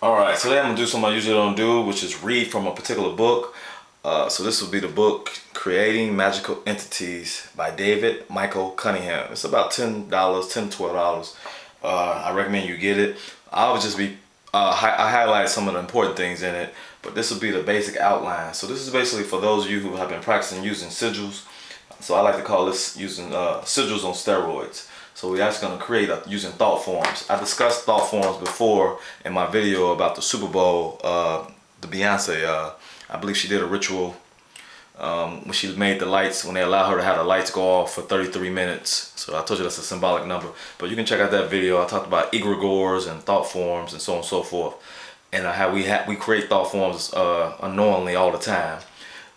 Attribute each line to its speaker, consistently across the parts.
Speaker 1: Alright, today I'm going to do something I usually don't do, which is read from a particular book. So this will be the book Creating Magical Entities by David Michael Cunningham. It's about $10, $10 to $12. I recommend you get it. I would just be, I highlight some of the important things in it, but this will be the basic outline. So this is basically for those of you who have been practicing using sigils. So I like to call this using sigils on steroids. So we're actually going to create using thought forms. I discussed thought forms before in my video about the Super Bowl. The Beyonce, I believe she did a ritual when she made the lights, when they allowed her to have the lights go off for 33 minutes. So I told you that's a symbolic number. But you can check out that video. I talked about egregores and thought forms and so on and so forth. And how we create thought forms unknowingly all the time.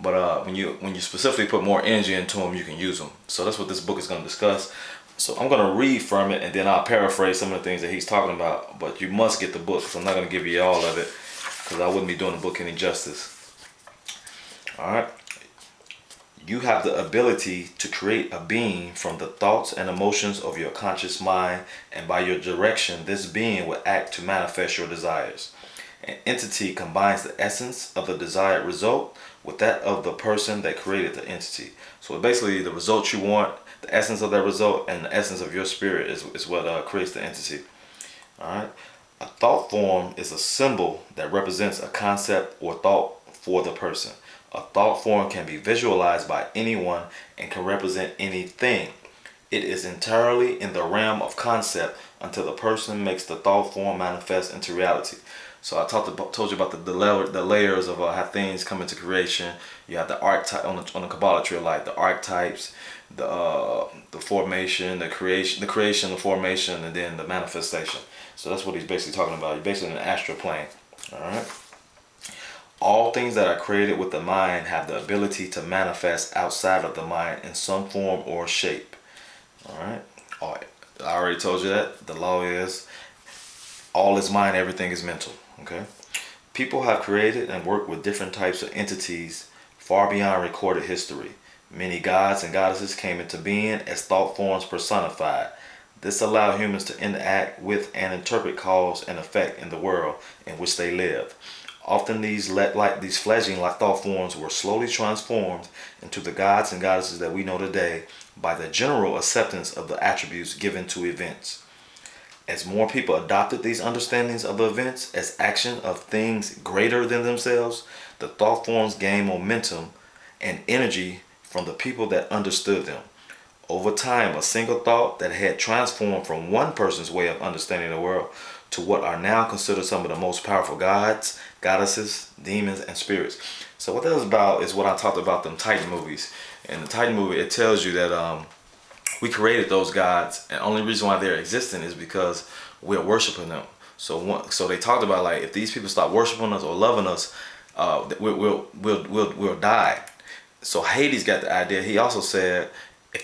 Speaker 1: But when you specifically put more energy into them, you can use them. So that's what this book is going to discuss. So I'm going to read from it, and then I'll paraphrase some of the things that he's talking about. But you must get the book, because I'm not going to give you all of it, because I wouldn't be doing the book any justice. Alright. You have the ability to create a being from the thoughts and emotions of your conscious mind, and by your direction, this being will act to manifest your desires. An entity combines the essence of the desired result with that of the person that created the entity. So basically the result you want, the essence of that result, and the essence of your spirit is what creates the entity. Alright. A thought form is a symbol that represents a concept or thought for the person. A thought form can be visualized by anyone and can represent anything. It is entirely in the realm of concept until the person makes the thought form manifest into reality. So I told you about the layers of how things come into creation. You have the archetype on the Kabbalah tree, like the archetypes, the formation, the creation, the formation, and then the manifestation. So that's what he's basically talking about. He's basically in the astral plane. All right. All things that are created with the mind have the ability to manifest outside of the mind in some form or shape. All right. All right. I already told you that. The law is all is mind, everything is mental. Okay. People have created and worked with different types of entities far beyond recorded history. Many gods and goddesses came into being as thought forms personified. This allowed humans to interact with and interpret cause and effect in the world in which they live. Often these fledgling thought forms were slowly transformed into the gods and goddesses that we know today by the general acceptance of the attributes given to events. As more people adopted these understandings of the events as action of things greater than themselves, the thought forms gained momentum and energy from the people that understood them. Over time, a single thought that had transformed from one person's way of understanding the world to what are now considered some of the most powerful gods, goddesses, demons, and spirits. So what that is about is what I talked about in Titan movies. In the Titan movie, it tells you that we created those gods, and the only reason why they're existing is because we're worshiping them. So they talked about, like, if these people stop worshiping us or loving us, we'll die. So Hades got the idea. He also said,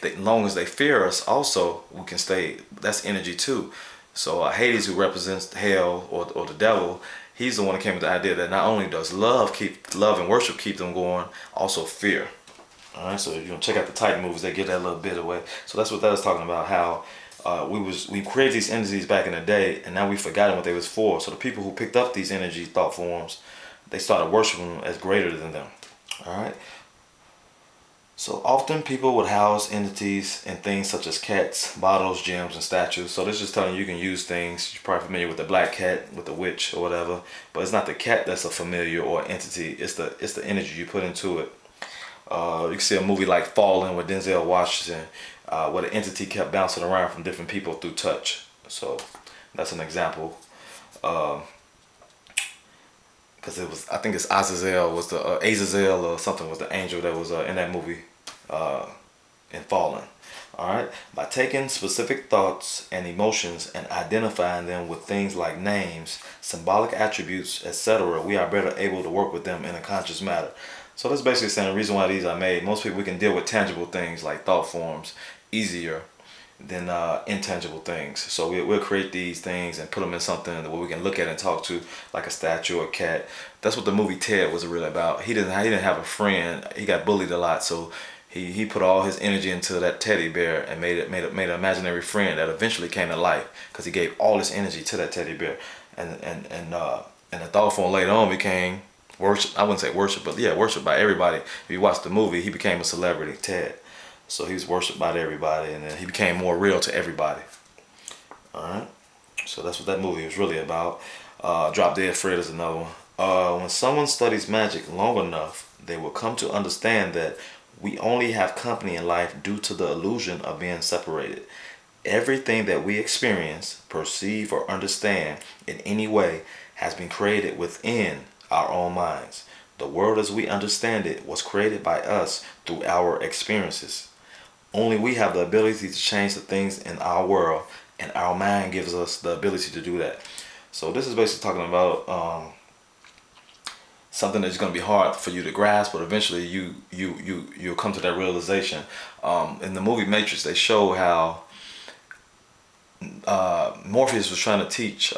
Speaker 1: as long as they fear us, also we can stay. That's energy too. So Hades, who represents hell or the devil, he's the one that came with the idea that not only does love and worship keep them going, also fear. All right, so if you want to check out the Titan movies, they get that little bit away. So that's what that was talking about, how we created these entities back in the day, and now we've forgotten what they was for. So the people who picked up these energy thought forms, they started worshiping them as greater than them. All right. So often people would house entities in things such as cats, bottles, gems, and statues. So this is just telling you can use things. You're probably familiar with the black cat, with the witch or whatever. But it's not the cat that's a familiar or entity. It's the energy you put into it. You can see a movie like Fallen with Denzel Washington, where the entity kept bouncing around from different people through touch. So that's an example. Because it was, I think it's Azazel was the Azazel or something was the angel that was in that movie in Fallen. Alright, by taking specific thoughts and emotions and identifying them with things like names, symbolic attributes, etc., we are better able to work with them in a conscious manner. So that's basically saying the reason why these are made. Most people, we can deal with tangible things like thought forms easier than intangible things. So we'll create these things and put them in something that we can look at and talk to, like a statue or a cat. That's what the movie Ted was really about. He didn't have a friend. He got bullied a lot, so he put all his energy into that teddy bear and made an imaginary friend that eventually came to life because he gave all his energy to that teddy bear. And And the thought form later on became worship. I wouldn't say worship, but yeah, worship by everybody. If you watch the movie, he became a celebrity, Ted. So he was worshipped by everybody, and then he became more real to everybody. All right. So that's what that movie was really about. Drop Dead Fred is another one. When someone studies magic long enough, they will come to understand that we only have company in life due to the illusion of being separated. Everything that we experience, perceive, or understand in any way has been created within our own minds. The world as we understand it was created by us through our experiences. Only we have the ability to change the things in our world, and our mind gives us the ability to do that. So this is basically talking about something that's going to be hard for you to grasp, but eventually you'll come to that realization. In the movie Matrix, they show how Morpheus was trying to teach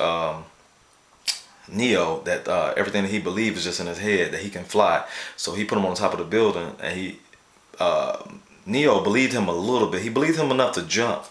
Speaker 1: Neo that everything that he believed is just in his head, that he can fly. So he put him on top of the building, and Neo believed him a little bit. He believed him enough to jump,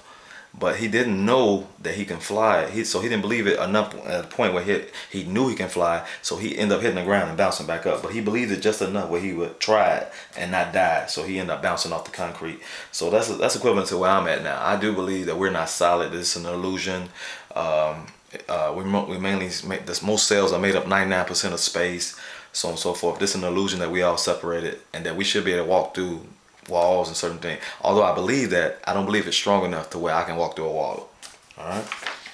Speaker 1: but he didn't know that he can fly. So he didn't believe it enough at the point where he knew he can fly. So he ended up hitting the ground and bouncing back up. But he believed it just enough where he would try it and not die. So he ended up bouncing off the concrete. So that's equivalent to where I'm at now. I do believe that we're not solid. This is an illusion. We mainly make this. Most cells are made up 99% of space, so on and so forth. This is an illusion that we all separated, and that we should be able to walk through walls and certain things. Although I believe that, I don't believe it's strong enough to where I can walk through a wall. All right.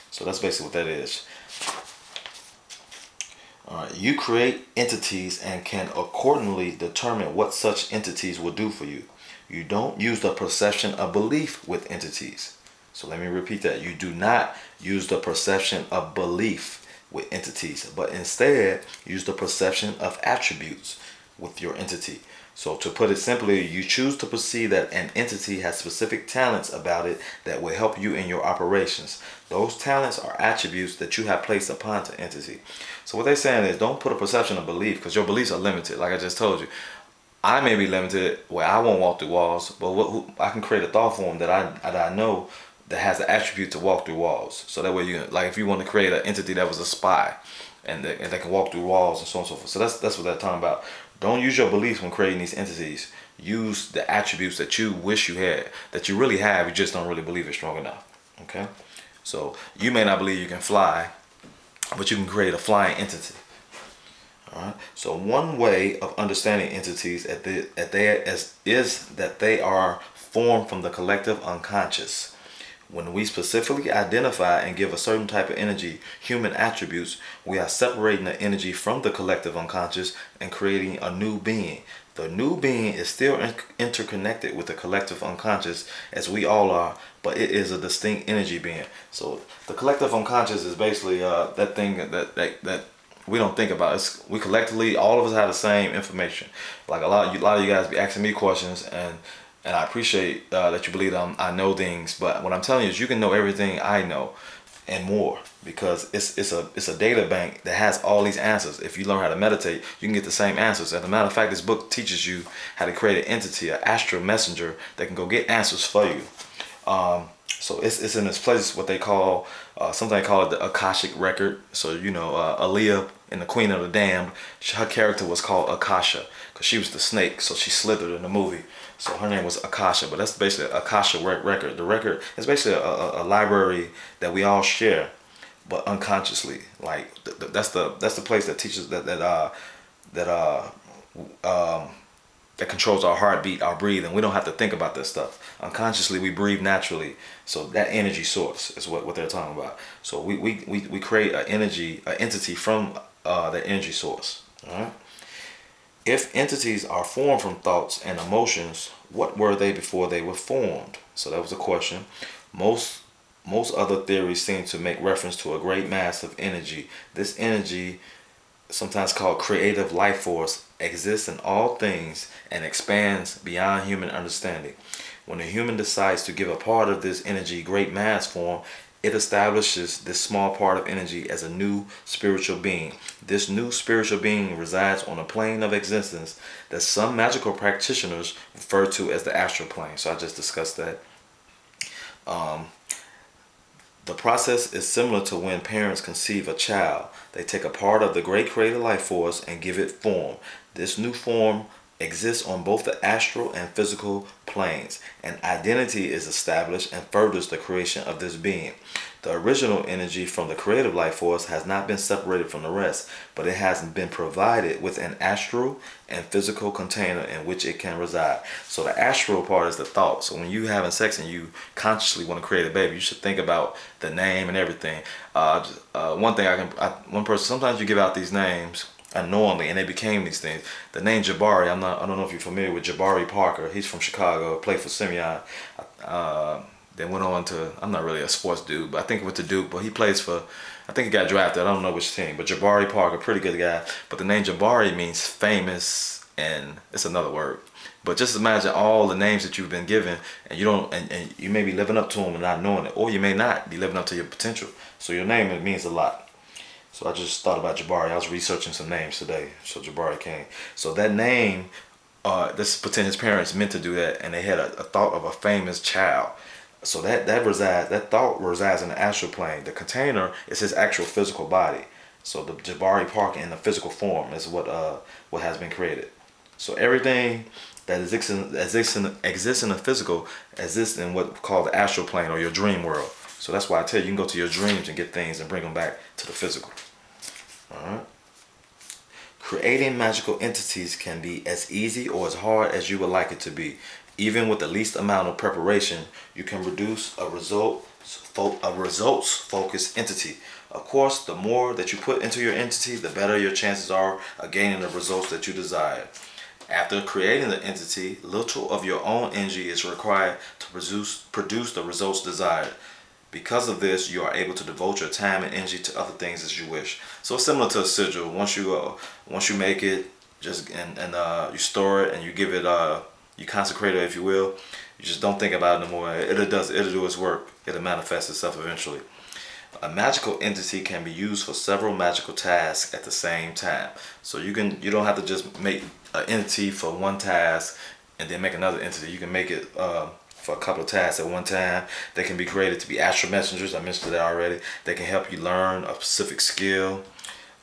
Speaker 1: So that's basically what that is. All right. You create entities and can accordingly determine what such entities will do for you. You don't use the perception of belief with entities. So let me repeat that. You do not use the perception of belief with entities, but instead use the perception of attributes with your entity. So to put it simply, you choose to perceive that an entity has specific talents about it that will help you in your operations. Those talents are attributes that you have placed upon the entity. So what they're saying is, don't put a perception of belief, because your beliefs are limited. Like I just told you, I may be limited where I won't walk through walls, but I can create a thought form that I know that has the attribute to walk through walls. So that way, like if you want to create an entity that was a spy, and they can walk through walls and so on and so forth. So that's what they're talking about. Don't use your beliefs when creating these entities. Use the attributes that you wish you had, that you really have, you just don't really believe it's strong enough. Okay? So you may not believe you can fly, but you can create a flying entity. All right? So one way of understanding entities is that they are formed from the collective unconscious. When we specifically identify and give a certain type of energy human attributes, we are separating the energy from the collective unconscious and creating a new being. The new being is still interconnected with the collective unconscious, as we all are, but it is a distinct energy being. So the collective unconscious is basically that thing that we don't think about. We collectively, all of us have the same information. Like a lot of you guys be asking me questions, and I appreciate that you believe I know things, but what I'm telling you is you can know everything I know and more, because it's a data bank that has all these answers. If you learn how to meditate, you can get the same answers. As a matter of fact, this book teaches you how to create an entity, an astral messenger that can go get answers for you. So it's in this place, what they call, something they call it the Akashic record. So, you know, Aaliyah in The Queen of the Damned, her character was called Akasha, because she was the snake, so she slithered in the movie. So her name was Akasha, but that's basically Akasha record. The record is basically a library that we all share, but unconsciously. Like that's the place that teaches that controls our heartbeat, our breathing. We don't have to think about this stuff. Unconsciously, we breathe naturally. So that energy source is what they're talking about. So we create an entity from that energy source. All right. If entities are formed from thoughts and emotions, what were they before they were formed? So that was a question. Most other theories seem to make reference to a great mass of energy. This energy, sometimes called creative life force, exists in all things and expands beyond human understanding. When a human decides to give a part of this energy great mass form, it establishes this small part of energy as a new spiritual being. This new spiritual being resides on a plane of existence that some magical practitioners refer to as the astral plane. So I just discussed that. The process is similar to when parents conceive a child. They take a part of the great creative life force and give it form. This new form exists on both the astral and physical planes. An identity is established and furthers the creation of this being. The original energy from the creative life force has not been separated from the rest, but it has been provided with an astral and physical container in which it can reside. So the astral part is the thought. So when you having sex and you consciously want to create a baby, you should think about the name and everything. One thing one person, sometimes you give out these names unknowingly and they became these things. The name Jabari, I don't know if you're familiar with Jabari Parker. He's from Chicago, played for Simeon. Then went on to, I'm not really a sports dude, but I think he went to Duke, but he plays for, I think he got drafted, I don't know which team, but Jabari Parker, pretty good guy. But the name Jabari means famous, and it's another word. But just imagine all the names that you've been given, and you don't, and you may be living up to them and not knowing it, or you may not be living up to your potential. So your name, it means a lot. So I just thought about Jabari. I was researching some names today, so Jabari came. So that name, this pretend his parents meant to do that, and they had a thought of a famous child. So that thought resides in the astral plane. The container is his actual physical body. So the Jabari Park in the physical form is what has been created. So everything that exists in the physical exists in what we call the astral plane or your dream world. So that's why I tell you, you can go to your dreams and get things and bring them back to the physical. All right. Creating magical entities can be as easy or as hard as you would like it to be. Even with the least amount of preparation, you can produce a results-focused entity. Of course, the more that you put into your entity, the better your chances are of gaining the results that you desire. After creating the entity, little of your own energy is required to produce the results desired. Because of this, you are able to devote your time and energy to other things as you wish. So it's similar to a sigil. Once you make it, just you store it and you give it you consecrate it, if you will. You just don't think about it no more. It'll do its work. It'll manifest itself eventually. A magical entity can be used for several magical tasks at the same time. So you don't have to just make an entity for one task and then make another entity. You can make it for a couple of tasks at one time. They can be created to be astral messengers. I mentioned that already. They can help you learn a specific skill.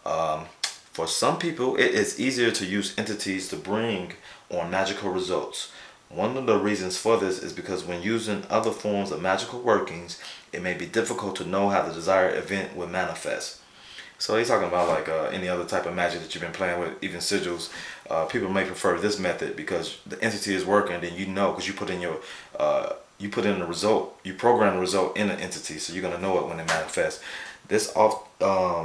Speaker 1: For some people, it is easier to use entities to bring on magical results. One of the reasons for this is because when using other forms of magical workings, it may be difficult to know how the desired event will manifest. So he's talking about like any other type of magic that you've been playing with, even sigils. People may prefer this method because the entity is working, then you know, because you put in the result, you program the result in the entity, so you're gonna know it when it manifests. Wait a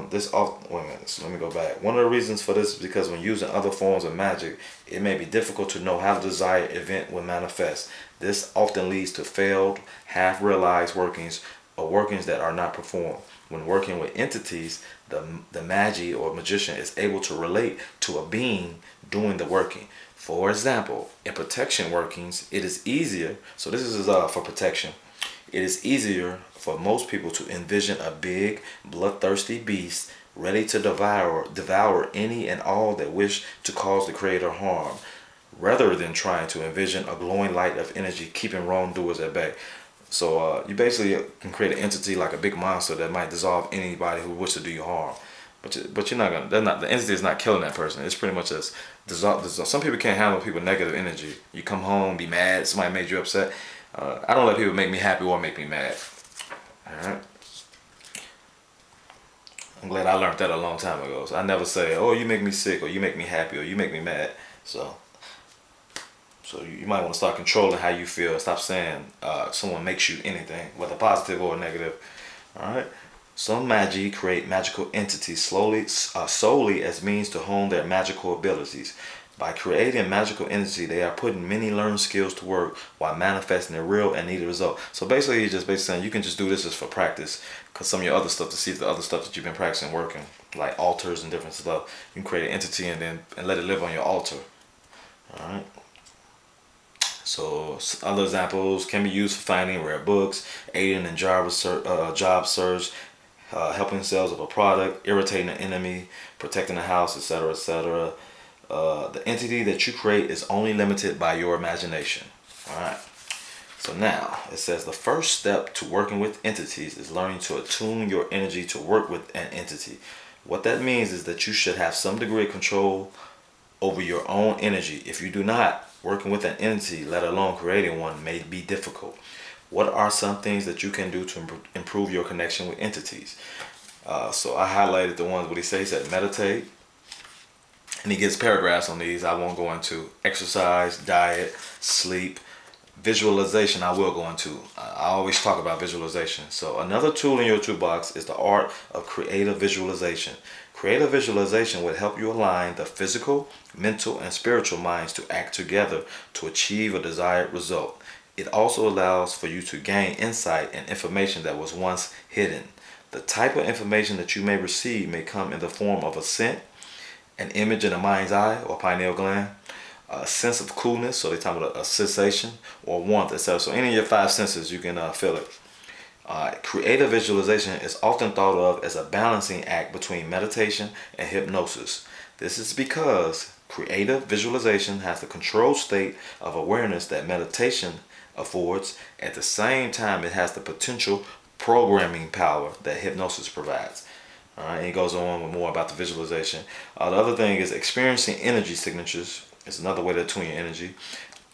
Speaker 1: minute, so let me go back. One of the reasons for this is because when using other forms of magic, it may be difficult to know how the desired event will manifest. This often leads to failed, half-realized workings or workings that are not performed. When working with entities, the magi or magician is able to relate to a being doing the working. For example, in protection workings, it is easier, so this is for protection. It is easier for most people to envision a big, bloodthirsty beast ready to devour any and all that wish to cause the creator harm, rather than trying to envision a glowing light of energy keeping wrongdoers at bay. So you basically can create an entity like a big monster that might dissolve anybody who wishes to do you harm. But you're not gonna. The entity is not killing that person. It's pretty much just dissolve. Some people can't handle people with negative energy. You come home, be mad. Somebody made you upset. I don't let people make me happy or make me mad. Alright. I'm glad I learned that a long time ago. So I never say, oh, you make me sick, or you make me happy, or you make me mad. So you might want to start controlling how you feel. Stop saying someone makes you anything, whether positive or negative. Alright. Some magi create magical entities solely as means to hone their magical abilities. By creating a magical entity, they are putting many learned skills to work while manifesting a real and needed result. So basically, you're just basically saying you can just do this just for practice, because some of your other stuff, to see if the other stuff that you've been practicing working, like altars and different stuff, you can create an entity and let it live on your altar. All right. So other examples can be used for finding rare books, aiding in job search, helping sales of a product, irritating an enemy, protecting a house, etc., etc. The entity that you create is only limited by your imagination. All right. So now it says the first step to working with entities is learning to attune your energy to work with an entity. What that means is that you should have some degree of control over your own energy. If you do not, working with an entity, let alone creating one, may be difficult. What are some things that you can do to improve your connection with entities? So I highlighted the ones what he says. He said meditate, and he gives paragraphs on these. I won't go into exercise, diet, sleep, visualization. I will go into. I always talk about visualization. So another tool in your toolbox is the art of creative visualization. Creative visualization would help you align the physical, mental, and spiritual minds to act together to achieve a desired result. It also allows for you to gain insight and information that was once hidden. The type of information that you may receive may come in the form of a scent, an image in the mind's eye or pineal gland, a sense of coolness, so they're talking about a sensation, or warmth, etc. So any of your five senses, you can feel it. Creative visualization is often thought of as a balancing act between meditation and hypnosis. This is because creative visualization has the controlled state of awareness that meditation affords. At the same time, it has the potential programming power that hypnosis provides. All right, and he goes on with more about the visualization. The other thing is experiencing energy signatures. It's another way to tune your energy.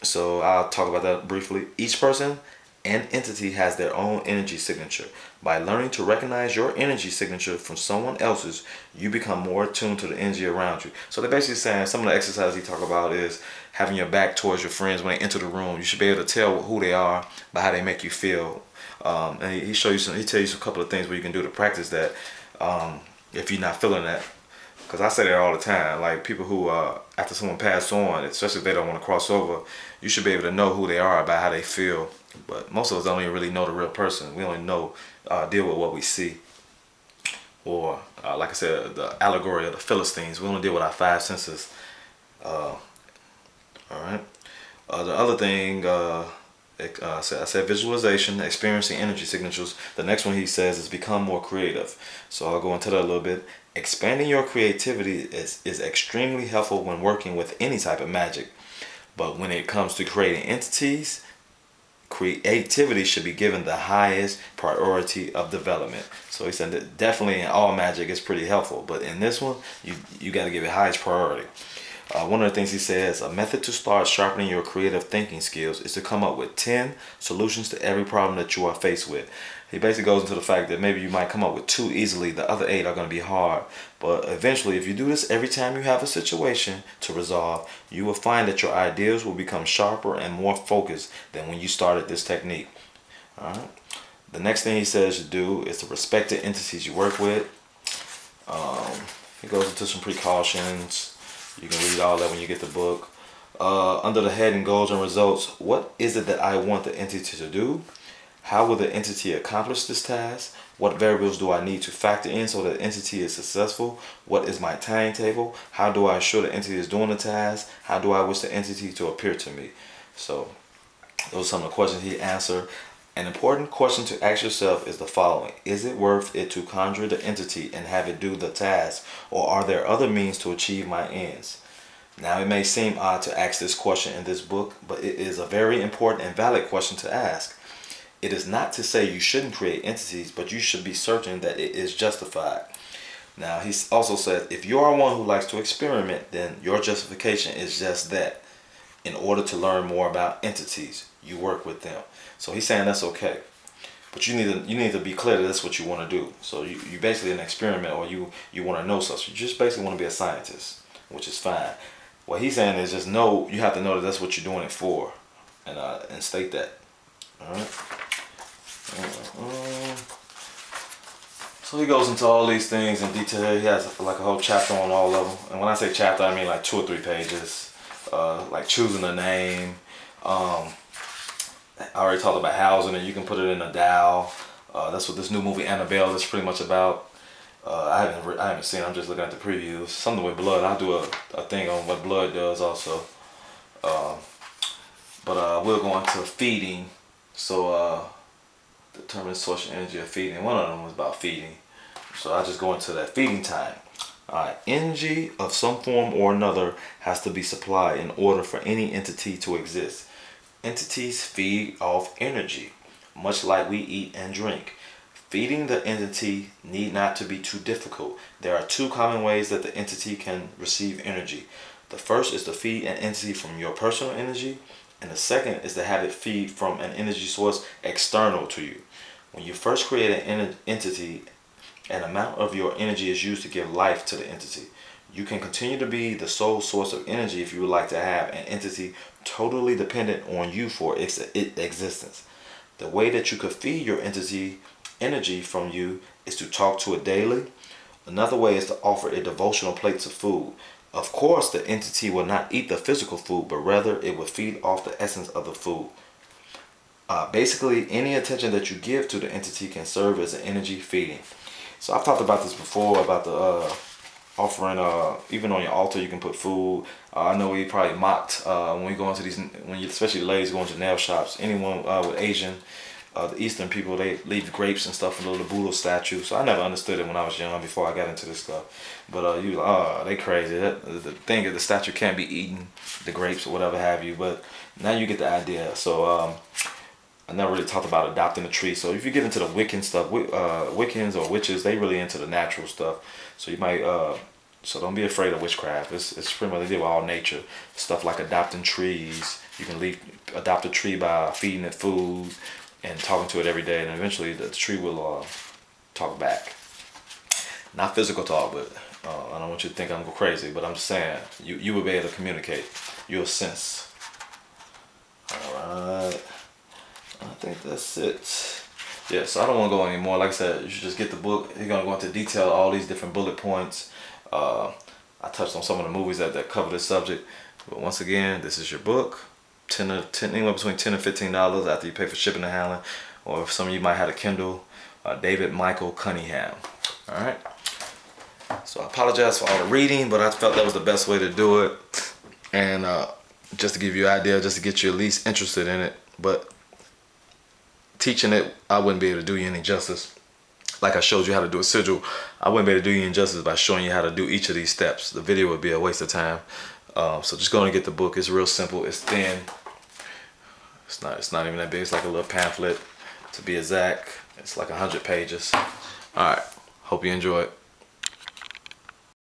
Speaker 1: So I'll talk about that briefly. Each person and entity has their own energy signature. By learning to recognize your energy signature from someone else's, you become more attuned to the energy around you. So they're basically saying some of the exercises he talk about is having your back towards your friends when they enter the room. You should be able to tell who they are by how they make you feel. And he tells you a couple of things where you can do to practice that if you're not feeling that. Because I say that all the time, like people who, after someone passed on, especially if they don't want to cross over, you should be able to know who they are by how they feel. But most of us don't even really know the real person. We only know, deal with what we see. Or, like I said, the allegory of the Philistines. We only deal with our five senses. Alright. The other thing, I said visualization, experiencing energy signatures. The next one he says is become more creative. So I'll go into that a little bit. Expanding your creativity is extremely helpful when working with any type of magic. But when it comes to creating entities, creativity should be given the highest priority of development. So he said that definitely in all magic is pretty helpful, but in this one, you got to give it highest priority. One of the things he says, a method to start sharpening your creative thinking skills is to come up with 10 solutions to every problem that you are faced with. He basically goes into the fact that maybe you might come up with 2 easily, the other 8 are going to be hard. But eventually, if you do this every time you have a situation to resolve, you will find that your ideas will become sharper and more focused than when you started this technique. All right. The next thing he says to do is to respect the entities you work with. He goes into some precautions. You can read all that when you get the book. Under the heading goals and results, what is it that I want the entity to do? How will the entity accomplish this task? What variables do I need to factor in so that the entity is successful? What is my timetable? How do I assure the entity is doing the task? How do I wish the entity to appear to me? So those are some of the questions he answered. An important question to ask yourself is the following. Is it worth it to conjure the entity and have it do the task? Or are there other means to achieve my ends? Now, it may seem odd to ask this question in this book, but it is a very important and valid question to ask. It is not to say you shouldn't create entities, but you should be certain that it is justified. Now, he also said, if you are one who likes to experiment, then your justification is just that. In order to learn more about entities, you work with them. So he's saying that's okay. But you need to be clear that that's what you want to do. So you basically an experiment, or you want to know something. You just basically want to be a scientist, which is fine. What he's saying is just know, you have to know that that's what you're doing it for, and state that. All right. So he goes into all these things in detail. He has like a whole chapter on all of them. And when I say chapter, I mean like 2 or 3 pages. Like choosing a name. I already talked about housing, and you can put it in a dowel. That's what this new movie Annabelle is pretty much about. I haven't seen it. I'm just looking at the previews. Something with blood. I'll do a thing on what blood does also. But we'll go into feeding. So determine source of energy of feeding. One of them was about feeding. So I just go into that feeding time. Alright, energy of some form or another has to be supplied in order for any entity to exist. Entities feed off energy, much like we eat and drink. Feeding the entity need not to be too difficult. There are two common ways that the entity can receive energy. The first is to feed an entity from your personal energy, and the second is to have it feed from an energy source external to you. When you first create an entity, an amount of your energy is used to give life to the entity. You can continue to be the sole source of energy if you would like to have an entity totally dependent on you for its existence. The way that you could feed your entity energy from you is to talk to it daily. Another way is to offer it devotional plates of food. Of course, the entity will not eat the physical food, but rather it will feed off the essence of the food. Basically, any attention that you give to the entity can serve as an energy feeding. So I've talked about this before, about the offering, even on your altar you can put food. I know we probably mocked when we go into these, especially the ladies go into nail shops, anyone with Asian, the Eastern people, they leave grapes and stuff in the little Buddha statue. So I never understood it when I was young, before I got into this stuff. But you like, they crazy. The thing is, the statue can't be eating the grapes or whatever have you. But now you get the idea. So I never really talked about adopting a tree. So if you get into the Wiccan stuff, Wiccans or witches, they really into the natural stuff. So you might, so don't be afraid of witchcraft. It's pretty much they deal with all nature stuff, like adopting trees. You can adopt a tree by feeding it food and talking to it every day, and eventually the tree will talk back. Not physical talk, but I don't want you to think I'm crazy, but I'm just saying you will be able to communicate. You'll sense. All right. I think that's it. Yeah, so I don't want to go anymore. Like I said, you should just get the book. You're going to go into detail all these different bullet points. I touched on some of the movies that cover this subject. But once again, this is your book. Anywhere between $10 and $15 after you pay for shipping and handling. Or if some of you might have a Kindle, David Michael Cunningham. Alright. So I apologize for all the reading, but I felt that was the best way to do it. And just to give you an idea, just to get you at least interested in it. But teaching it, I wouldn't be able to do you any justice. Like I showed you how to do a sigil, I wouldn't be able to do you any justice by showing you how to do each of these steps. The video would be a waste of time. So just go and get the book. It's real simple. It's thin. It's not even that big. It's like a little pamphlet, to be exact. It's like 100 pages. All right. Hope you enjoy it.